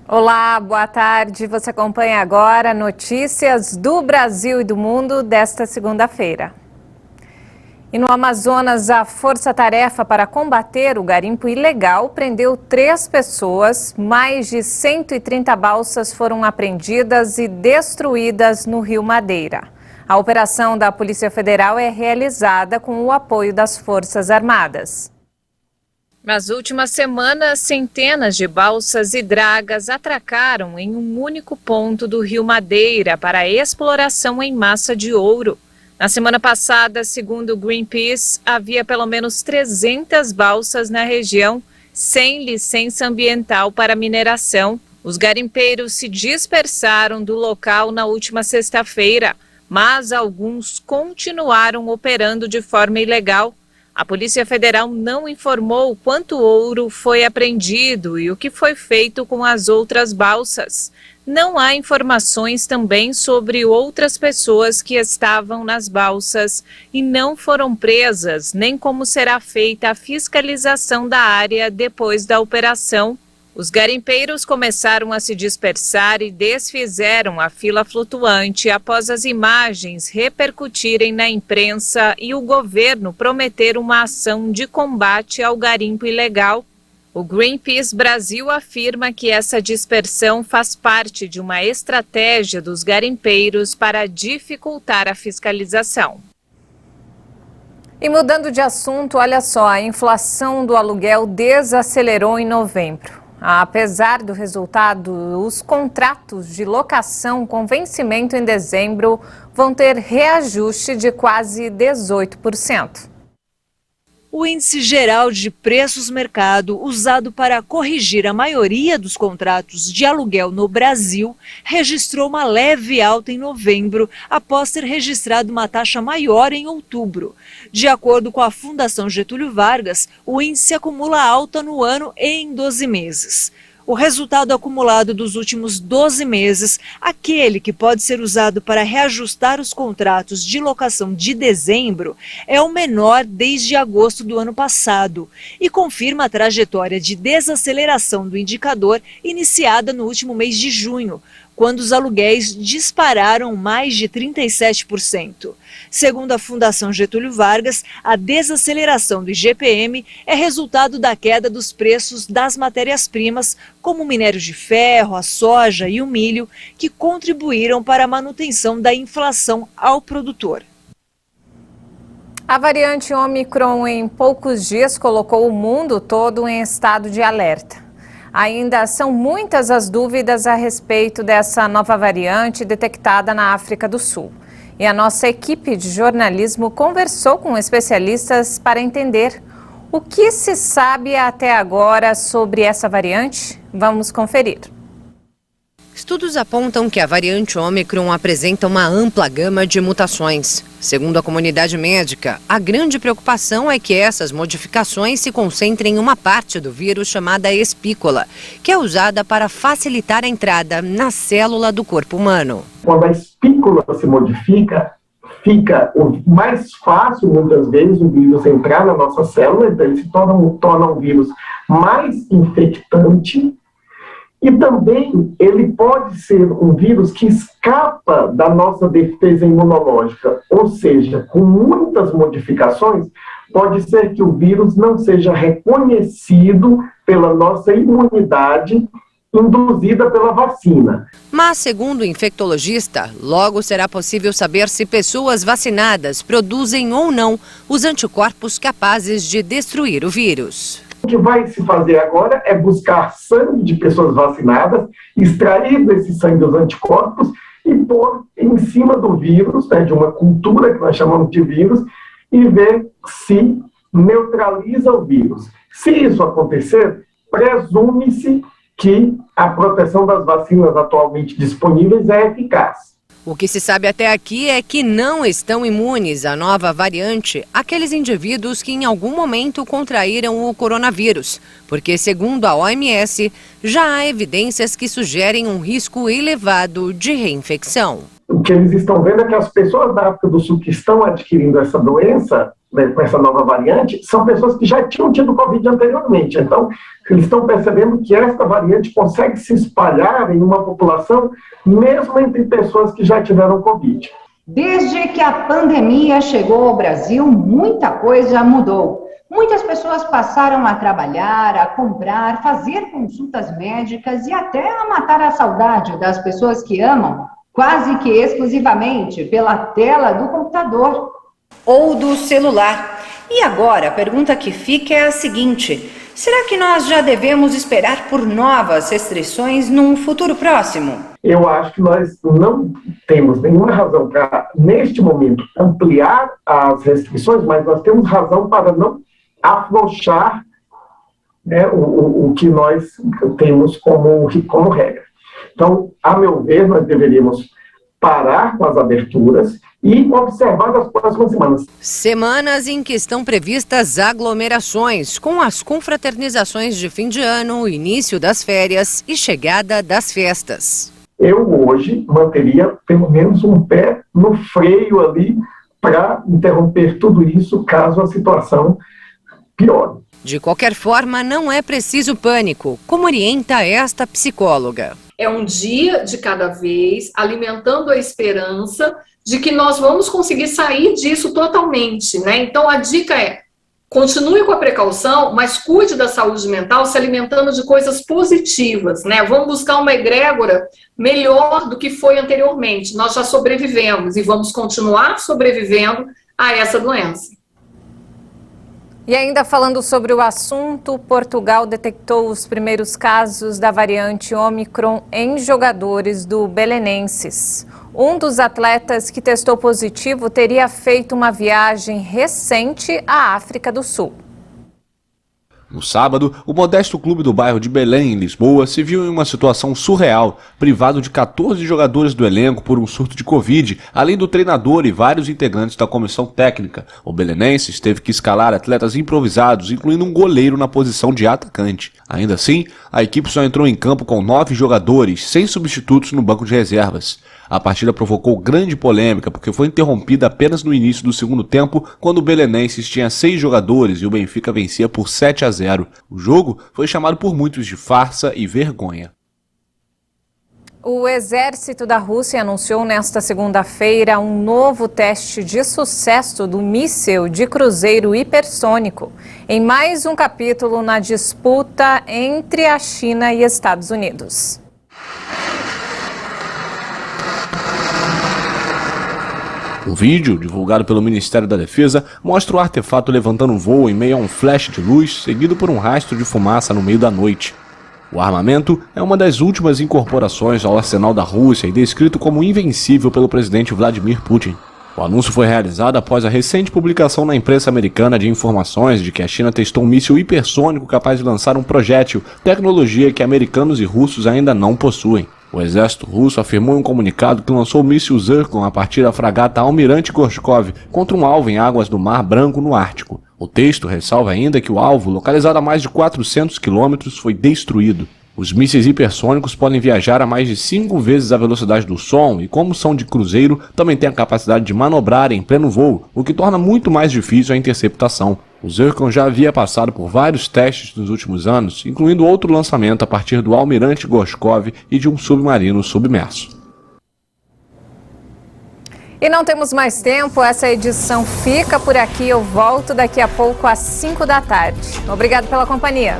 Olá, boa tarde. Você acompanha agora notícias do Brasil e do mundo desta segunda-feira. E no Amazonas, a Força-Tarefa para combater o garimpo ilegal prendeu 3 pessoas. Mais de 130 balsas foram apreendidas e destruídas no Rio Madeira. A operação da Polícia Federal é realizada com o apoio das Forças Armadas. Nas últimas semanas, centenas de balsas e dragas atracaram em um único ponto do Rio Madeira para a exploração em massa de ouro. Na semana passada, segundo o Greenpeace, havia pelo menos 300 balsas na região sem licença ambiental para mineração. Os garimpeiros se dispersaram do local na última sexta-feira, mas alguns continuaram operando de forma ilegal. A Polícia Federal não informou quanto ouro foi apreendido e o que foi feito com as outras balsas. Não há informações também sobre outras pessoas que estavam nas balsas e não foram presas, nem como será feita a fiscalização da área depois da operação. Os garimpeiros começaram a se dispersar e desfizeram a fila flutuante após as imagens repercutirem na imprensa e o governo prometer uma ação de combate ao garimpo ilegal. O Greenpeace Brasil afirma que essa dispersão faz parte de uma estratégia dos garimpeiros para dificultar a fiscalização. E mudando de assunto, olha só, a inflação do aluguel desacelerou em novembro. Apesar do resultado, os contratos de locação com vencimento em dezembro vão ter reajuste de quase 18%. O Índice Geral de Preços Mercado, usado para corrigir a maioria dos contratos de aluguel no Brasil, registrou uma leve alta em novembro, após ter registrado uma taxa maior em outubro. De acordo com a Fundação Getúlio Vargas, o índice acumula alta no ano em 12 meses. O resultado acumulado dos últimos 12 meses, aquele que pode ser usado para reajustar os contratos de locação de dezembro, é o menor desde agosto do ano passado e confirma a trajetória de desaceleração do indicador iniciada no último mês de junho, quando os aluguéis dispararam mais de 37%. Segundo a Fundação Getúlio Vargas, a desaceleração do IGPM é resultado da queda dos preços das matérias-primas, como o minério de ferro, a soja e o milho, que contribuíram para a manutenção da inflação ao produtor. A variante Omicron, em poucos dias, colocou o mundo todo em estado de alerta. Ainda são muitas as dúvidas a respeito dessa nova variante detectada na África do Sul. E a nossa equipe de jornalismo conversou com especialistas para entender o que se sabe até agora sobre essa variante. Vamos conferir. Estudos apontam que a variante Ômicron apresenta uma ampla gama de mutações. Segundo a comunidade médica, a grande preocupação é que essas modificações se concentrem em uma parte do vírus chamada espícola, que é usada para facilitar a entrada na célula do corpo humano. Quando a espícola se modifica, fica mais fácil, muitas vezes, o vírus entrar na nossa célula, então ele se torna um vírus mais infectante. E também ele pode ser um vírus que escapa da nossa defesa imunológica, ou seja, com muitas modificações, pode ser que o vírus não seja reconhecido pela nossa imunidade induzida pela vacina. Mas, segundo o infectologista, logo será possível saber se pessoas vacinadas produzem ou não os anticorpos capazes de destruir o vírus. O que vai se fazer agora é buscar sangue de pessoas vacinadas, extrair desse sangue os anticorpos e pôr em cima do vírus, de uma cultura que nós chamamos de vírus, e ver se neutraliza o vírus. Se isso acontecer, presume-se que a proteção das vacinas atualmente disponíveis é eficaz. O que se sabe até aqui é que não estão imunes à nova variante aqueles indivíduos que em algum momento contraíram o coronavírus, porque, segundo a OMS, já há evidências que sugerem um risco elevado de reinfecção. O que eles estão vendo é que as pessoas da África do Sul que estão adquirindo essa doença né, com essa nova variante, são pessoas que já tinham tido Covid anteriormente. Então, eles estão percebendo que esta variante consegue se espalhar em uma população, mesmo entre pessoas que já tiveram Covid. Desde que a pandemia chegou ao Brasil, muita coisa mudou. Muitas pessoas passaram a trabalhar, a comprar, fazer consultas médicas e até a matar a saudade das pessoas que amam, quase que exclusivamente pela tela do computador ou do celular. E agora, a pergunta que fica é a seguinte: será que nós já devemos esperar por novas restrições num futuro próximo? Eu acho que nós não temos nenhuma razão para, neste momento, ampliar as restrições, mas nós temos razão para não afrouxar, né, o que nós temos como regra. Então, a meu ver, nós deveríamos parar com as aberturas e observar as próximas semanas. Semanas em que estão previstas aglomerações, com as confraternizações de fim de ano, o início das férias e chegada das festas. Eu hoje manteria pelo menos um pé no freio ali para interromper tudo isso caso a situação piore. De qualquer forma, não é preciso pânico, como orienta esta psicóloga. É um dia de cada vez, alimentando a esperança de que nós vamos conseguir sair disso totalmente, né? Então a dica é: continue com a precaução, mas cuide da saúde mental se alimentando de coisas positivas, né? Vamos buscar uma egrégora melhor do que foi anteriormente. Nós já sobrevivemos e vamos continuar sobrevivendo a essa doença. E ainda falando sobre o assunto, Portugal detectou os primeiros casos da variante Ômicron em jogadores do Belenenses. Um dos atletas que testou positivo teria feito uma viagem recente à África do Sul. No sábado, o modesto clube do bairro de Belém, em Lisboa, se viu em uma situação surreal, privado de 14 jogadores do elenco por um surto de Covid, além do treinador e vários integrantes da comissão técnica. O Belenenses teve que escalar atletas improvisados, incluindo um goleiro na posição de atacante. Ainda assim, a equipe só entrou em campo com 9 jogadores, sem substitutos no banco de reservas. A partida provocou grande polêmica porque foi interrompida apenas no início do segundo tempo, quando o Belenenses tinha 6 jogadores e o Benfica vencia por 7-0. O jogo foi chamado por muitos de farsa e vergonha. O exército da Rússia anunciou nesta segunda-feira um novo teste de sucesso do míssil de cruzeiro hipersônico, em mais um capítulo na disputa entre a China e Estados Unidos. Um vídeo, divulgado pelo Ministério da Defesa, mostra o artefato levantando voo em meio a um flash de luz, seguido por um rastro de fumaça no meio da noite. O armamento é uma das últimas incorporações ao arsenal da Rússia e descrito como invencível pelo presidente Vladimir Putin. O anúncio foi realizado após a recente publicação na imprensa americana de informações de que a China testou um míssil hipersônico capaz de lançar um projétil, tecnologia que americanos e russos ainda não possuem. O exército russo afirmou em um comunicado que lançou o míssil Zircon a partir da fragata Almirante Gorshkov contra um alvo em águas do Mar Branco no Ártico. O texto ressalva ainda que o alvo, localizado a mais de 400 quilômetros, foi destruído. Os mísseis hipersônicos podem viajar a mais de 5 vezes a velocidade do som e, como são de cruzeiro, também têm a capacidade de manobrar em pleno voo, o que torna muito mais difícil a interceptação. O Zircon já havia passado por vários testes nos últimos anos, incluindo outro lançamento a partir do Almirante Gorshkov e de um submarino submerso. E não temos mais tempo, essa edição fica por aqui. Eu volto daqui a pouco às 5 da tarde. Obrigado pela companhia.